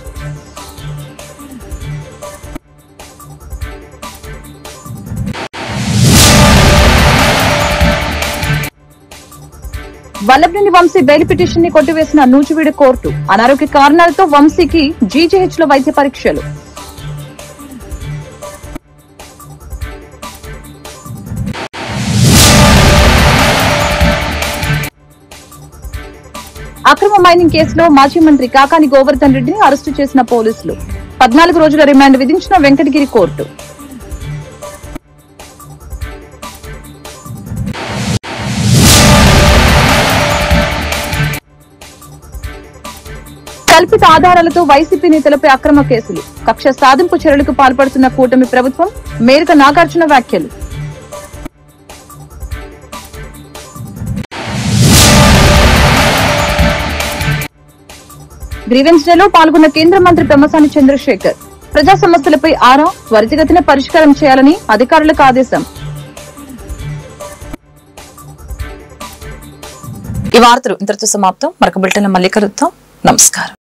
వల్లభనేని వంశీ బెయిల్ పిటిషన్ ని కొట్టివేసిన నూజివీడు కోర్టు, అనారోగ్య కారణాలతో వంశీకి జీజీహెచ్ లో వైద్య పరీక్షలు. అక్రమ మైనింగ్ కేసులో మాజీ మంత్రి కాకాని గోవర్ధన్ రెడ్డిని అరెస్టు చేసిన పోలీసులు, 14 రోజుల రిమాండ్ విధించిన వెంకటగిరి కోర్టు. కల్పిత ఆధారాలతో వైసీపీ నేతలపై అక్రమ కేసులు, కక్ష సాధింపు చర్యలకు పాల్పడుతున్న కూటమి ప్రభుత్వం, మేరక నాగార్జున వ్యాఖ్యలు. గ్రీవెన్స్ డేలో పాల్గొన్న కేంద్ర మంత్రి పెమ్మసాని చంద్రశేఖర్, ప్రజా సమస్యలపై ఆరా, త్వరితగతిన పరిష్కారం చేయాలని అధికారులకు ఆదేశం. ఈ వార్తలు ఇంతటితో సమాప్తం. మరొక బులెటిన్ మళ్ళీ కలుద్దాం. నమస్కారం.